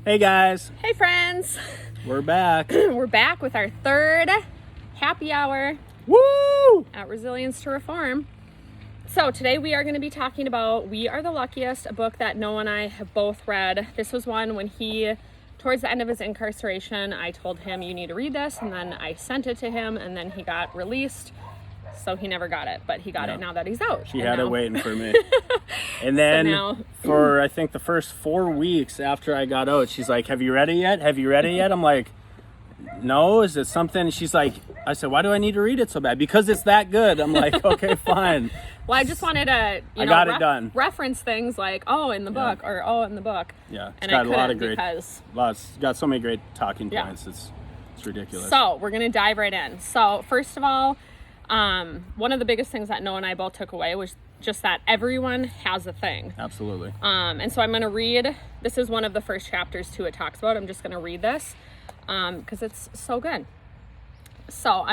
Hey guys. Hey friends. We're back. We're back with our third happy hour. Woo! At Resilience to Reform. So today we are going to be talking about We Are the Luckiest, a book that Noah and I have both read. This was one when towards the end of his incarceration, I told him you need to read this, and then I sent it to him, and then he got released. So he never got it, but he got it now that he's out. She had it waiting for me. And then for, I think, the first 4 weeks after I got out, she's like, have you read it yet? Have you read it yet? I'm like, no, is it something? She's like, I said, why do I need to read it so bad? Because it's that good. I'm like, okay, fine. Well, I just wanted to, I got it done. Reference things like, oh, in the book, or oh, in the book. Yeah, it's and got I a lot of great, because... it's got so many great talking points. It's ridiculous. So we're going to dive right in. So first of all, one of the biggest things that Noah and I both took away was just that everyone has a thing. Absolutely. And so I'm going to read, this is one of the first chapters too it talks about. I'm just going to read this because it's so good. So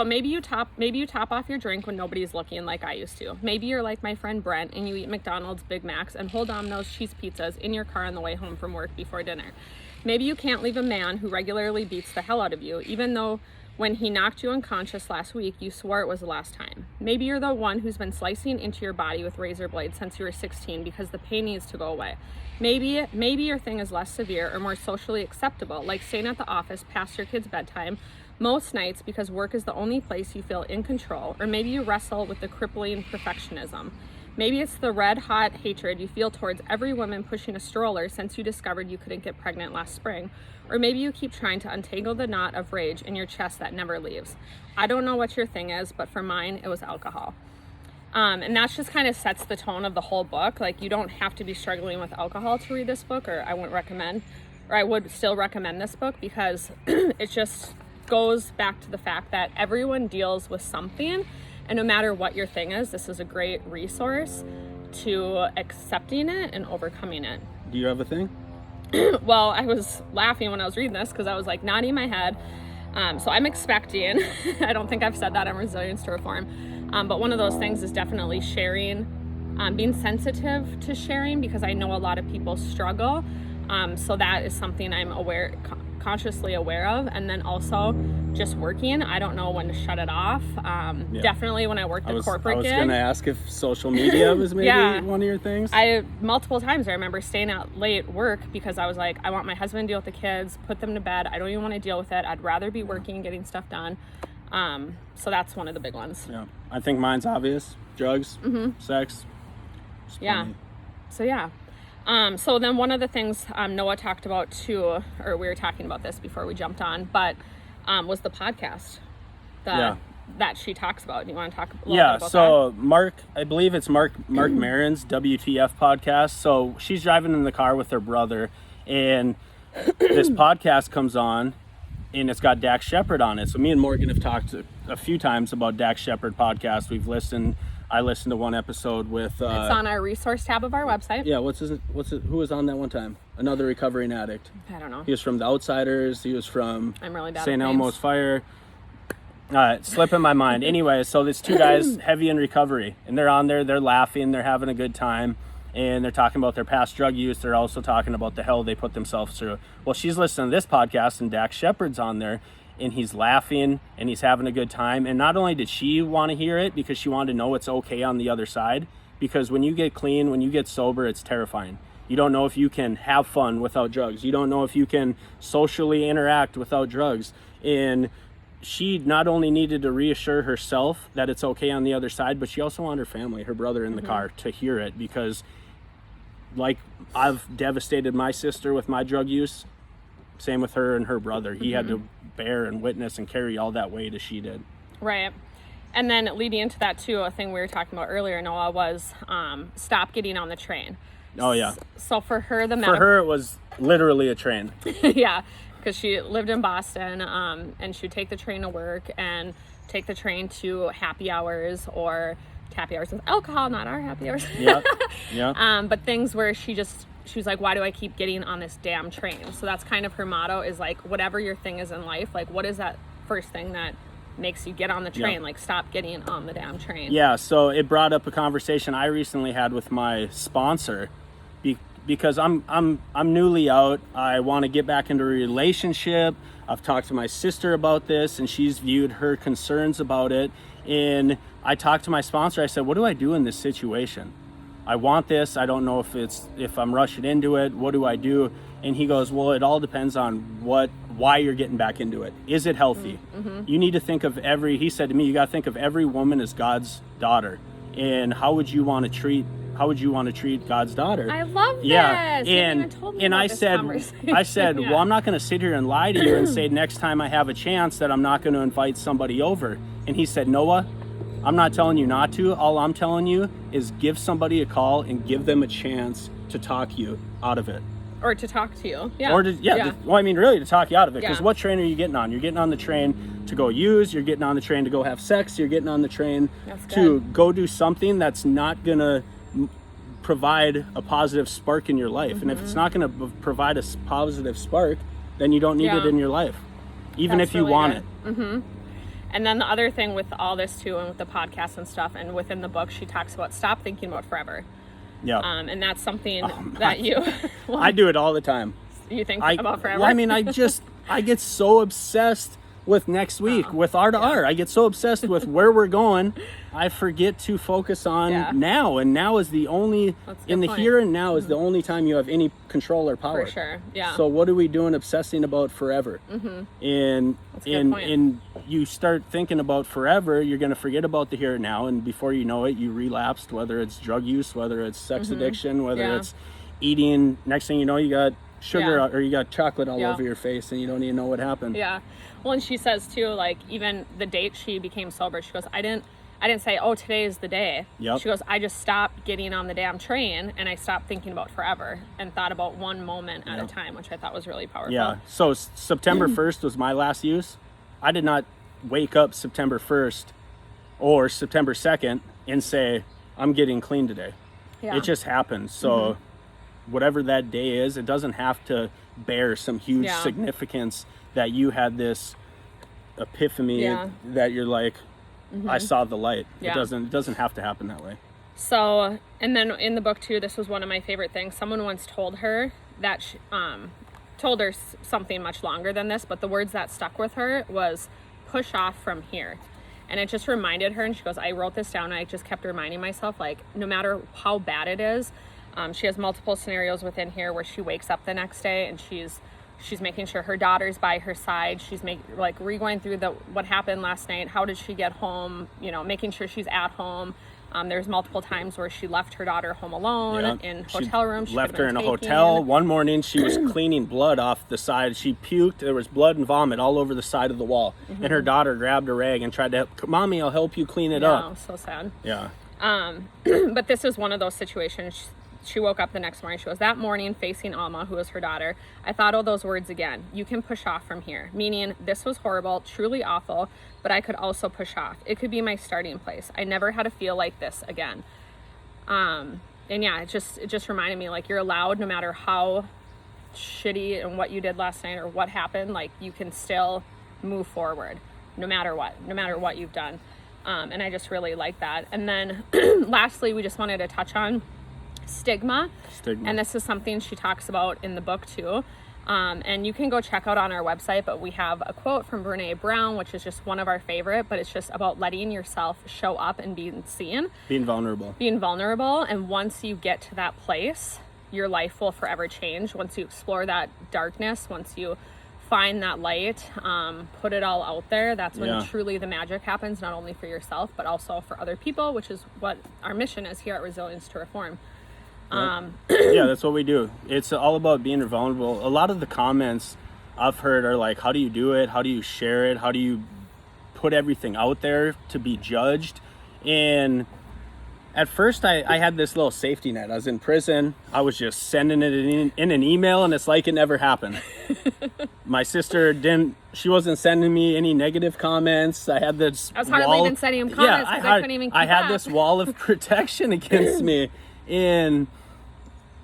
maybe you top off your drink when nobody's looking like I used to. Maybe you're like my friend Brent and you eat McDonald's Big Macs and whole Domino's cheese pizzas in your car on the way home from work before dinner. Maybe you can't leave a man who regularly beats the hell out of you, even though when he knocked you unconscious last week, you swore it was the last time. Maybe you're the one who's been slicing into your body with razor blades since you were 16 because the pain needs to go away. Maybe your thing is less severe or more socially acceptable, like staying at the office past your kid's bedtime most nights because work is the only place you feel in control. Or maybe you wrestle with the crippling perfectionism. Maybe it's the red-hot hatred you feel towards every woman pushing a stroller since you discovered you couldn't get pregnant last spring. Or maybe you keep trying to untangle the knot of rage in your chest that never leaves. I don't know what your thing is, but for mine, it was alcohol. And that just kind of sets the tone of the whole book. Like, you don't have to be struggling with alcohol to read this book, or I would still recommend this book because it just goes back to the fact that everyone deals with something. And no matter what your thing is, this is a great resource to accepting it and overcoming it. Do you have a thing? Well, I was laughing when I was reading this because I was like nodding my head. So I'm expecting, I don't think I've said that on Resilience to Reform, but one of those things is definitely sharing, being sensitive to sharing because I know a lot of people struggle. So that is something I'm consciously aware of. And then also just working, I don't know when to shut it off. Definitely when I worked the corporate gig. I was going to ask if social media was maybe one of your things. Multiple times I remember staying out late work because I was like, I want my husband to deal with the kids, put them to bed. I don't even want to deal with it. I'd rather be working and getting stuff done. So that's one of the big ones. Yeah, I think mine's obvious. Drugs, sex. Yeah. So yeah. So then one of the things Noah talked about too, or we were talking about this before we jumped on, but was the podcast that she talks about. Do you want to talk a little bit about that? So Mark, I believe it's Mark Maron's WTF podcast. So she's driving in the car with her brother and this podcast comes on and it's got Dax Shepard on it. So me and Morgan have talked a few times about Dax Shepard podcast. I listened to one episode with... it's on our resource tab of our website. Yeah, who was on that one time? Another recovering addict. I don't know. He was from The Outsiders. He was from I'm really bad St. at Elmo's Fire. Slipping my mind. Anyway, so there's two guys heavy in recovery. And they're on there, they're laughing, they're having a good time. And they're talking about their past drug use. They're also talking about the hell they put themselves through. Well, she's listening to this podcast and Dax Shepard's on there. And he's laughing and he's having a good time. And not only did she want to hear it because she wanted to know it's okay on the other side, because when you get clean, when you get sober, it's terrifying. You don't know if you can have fun without drugs. You don't know if you can socially interact without drugs. And she not only needed to reassure herself that it's okay on the other side, but she also wanted her family, her brother in the car, to hear it, because like I've devastated my sister with my drug use, same with her and her brother. He had to bear and witness and carry all that weight as she did. Right. And then leading into that too, a thing we were talking about earlier, Noah, was stop getting on the train. Oh yeah. So for her, for her it was literally a train. Yeah, because she lived in Boston, and she would take the train to work and take the train to happy hours or happy hours with alcohol, not our happy hours. Yeah. But things where she was like, why do I keep getting on this damn train? So that's kind of her motto, is like, whatever your thing is in life, like what is that first thing that makes you get on the train? Like, stop getting on the damn train. Yeah, so it brought up a conversation I recently had with my sponsor, because I'm newly out. I want to get back into a relationship. I've talked to my sister about this, and she's viewed her concerns about it. And I talked to my sponsor. I said, what do I do in this situation? I want this. I don't know if I'm rushing into it. What do I do? And he goes, well, it all depends on why you're getting back into it. Is it healthy? Mm-hmm. You need to think of he said to me, you got to think of every woman as God's daughter. And how would you want to treat God's daughter? I love this. Yeah. You even told me about this conversation. I said, Yeah. well, I'm not going to sit here and lie to you and say next time I have a chance that I'm not going to invite somebody over. And he said, Noah, I'm not telling you not to. All I'm telling you is give somebody a call and give them a chance to talk you out of it. Or to talk to you. Yeah. Or well, I mean, really to talk you out of it. Because Yeah. what train are you getting on? You're getting on the train to go use. You're getting on the train to go have sex. You're getting on the train to go do something that's not going to provide a positive spark in your life. And if it's not going to provide a positive spark, then you don't need it in your life, even That's if you really want good. it. And then the other thing with all this too, and with the podcast and stuff, and within the book, she talks about stop thinking about forever. Yeah. And that's something that you... I do it all the time. You think about forever? Well, I mean, I get so obsessed with next week, with R2R. I get so obsessed with where we're going, I forget to focus on now. And now is the only, in the point. here and now is the only time you have any control or power. For sure, yeah. So what are we doing obsessing about forever? And you start thinking about forever, you're going to forget about the here and now. And before you know it, you relapsed, whether it's drug use, whether it's sex addiction, whether it's eating. Next thing you know, you got sugar or you got chocolate all over your face and you don't even know what happened. Yeah. Well, and she says too, like, even the date she became sober, she goes, I didn't say, oh, today is the day. Yep. She goes, I just stopped getting on the damn train and I stopped thinking about forever and thought about one moment at a time, which I thought was really powerful. Yeah. So September 1st was my last use. I did not wake up September 1st or September 2nd and say, I'm getting clean today. Yeah. It just happened. So whatever that day is, it doesn't have to bear some huge significance that you had this epiphany that you're like, I saw the light. It doesn't have to happen that way. So, and then in the book too, this was one of my favorite things. Someone once told her that told her something much longer than this, but the words that stuck with her was push off from here. And it just reminded her, and she goes, I wrote this down and I just kept reminding myself, like, no matter how bad it is, she has multiple scenarios within here where she wakes up the next day and she's making sure her daughter's by her side. She's re-going through what happened last night. How did she get home? You know, making sure she's at home. There's multiple times where she left her daughter home alone in hotel room. She left her in a hotel. One morning she was cleaning blood off the side. She puked. There was blood and vomit all over the side of the wall. And her daughter grabbed a rag and tried to help. Mommy, I'll help you clean it up. So sad. Yeah. But this is one of those situations. She woke up the next morning. She goes, that morning, facing Alma, who was her daughter, I thought all those words again. You can push off from here. Meaning, this was horrible, truly awful, but I could also push off. It could be my starting place. I never had to feel like this again. And yeah, it just reminded me, like, you're allowed, no matter how shitty and what you did last night or what happened, like, you can still move forward, no matter what you've done. And I just really like that. And then lastly, we just wanted to touch on Stigma. And this is something she talks about in the book too. And you can go check out on our website, but we have a quote from Brene Brown, which is just one of our favorite, but it's just about letting yourself show up and being seen. Being vulnerable. And once you get to that place, your life will forever change. Once you explore that darkness, once you find that light, put it all out there, that's when truly the magic happens, not only for yourself, but also for other people, which is what our mission is here at Resilience to Reform. Yeah, that's what we do. It's all about being vulnerable. A lot of the comments I've heard are like, how do you do it? How do you share it? How do you put everything out there to be judged? And at first I had this little safety net. I was in prison. I was just sending it in an email, and it's like it never happened. My sister she wasn't sending me any negative comments. I had this I was hardly even sending him comments because I couldn't even keep I had up. this wall of protection against me. And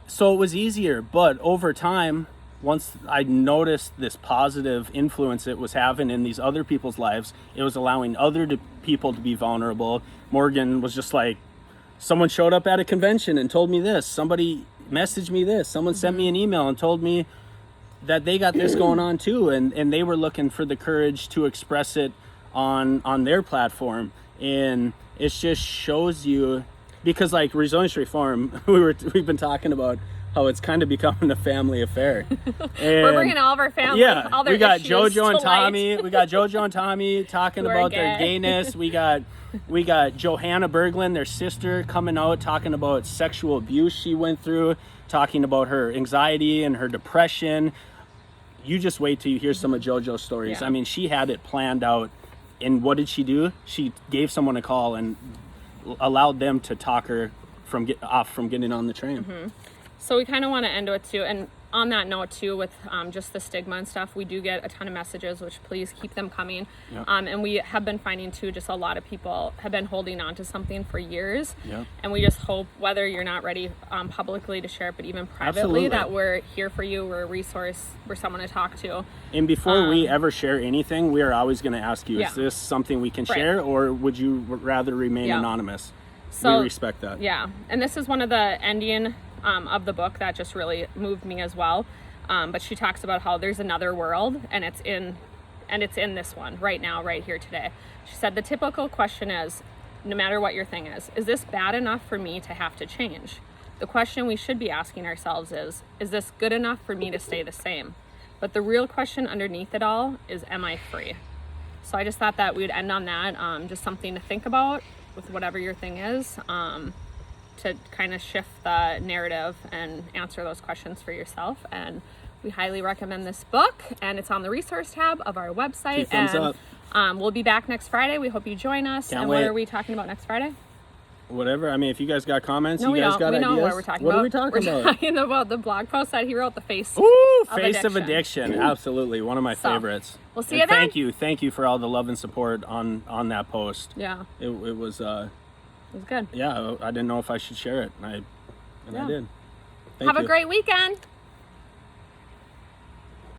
so it was easier, but over time, once I noticed this positive influence it was having in these other people's lives, it was allowing other people to be vulnerable. Morgan was just like, someone showed up at a convention and told me this. Somebody messaged me this. Someone sent me an email and told me that they got this going on too, and they were looking for the courage to express it on their platform. And it just shows you, because like Resilience Reform, we've been talking about how it's kind of becoming a family affair. And we're bringing all of our family. Yeah, all their we got issues JoJo and to light. Tommy. We got JoJo and Tommy talking Who are about their gay. gayness. We got Johanna Berglund, their sister, coming out talking about sexual abuse she went through, talking about her anxiety and her depression. You just wait till you hear some of JoJo's stories. Yeah. I mean, she had it planned out. And what did she do? She gave someone a call and allowed them to talk her from getting on the train. Mm-hmm. So we kind of want to end with too, and on that note too, with just the stigma and stuff, we do get a ton of messages, which please keep them coming. Yep. And we have been finding too, just a lot of people have been holding on to something for years. Yep. And we just hope, whether you're not ready publicly to share it, but even privately, Absolutely. that we're here for you, we're a resource, we're someone to talk to. And before we ever share anything, we are always going to ask you, Yeah. is this something we can Right. share, or would you rather remain Yeah. anonymous? So we respect that. Yeah, and this is one of the ending of the book that just really moved me as well. But she talks about how there's another world, and it's in this one right now, right here today. She said the typical question is, no matter what your thing is this bad enough for me to have to change? The question we should be asking ourselves is this good enough for me to stay the same? But the real question underneath it all is, am I free? So I just thought that we would end on that, just something to think about with whatever your thing is, to kind of shift the narrative and answer those questions for yourself. And we highly recommend this book, and it's on the resource tab of our website. 2 thumbs and up. We'll be back next Friday. We hope you join us. Can't and wait. what are we talking about next Friday? Whatever. I mean, if you guys got comments, No, you we guys don't. got We ideas. know what we're talking What about. are we talking We're about? talking about the blog post that he wrote, the face. Ooh, of Face of Addiction. Addiction. Absolutely. One of my So, favorites. we'll see And you then. Thank you for all the love and support on that post. Yeah, It was, it was good. yeah, I didn't know if I should share it. And I Yeah. did. Thank Have you. a great weekend.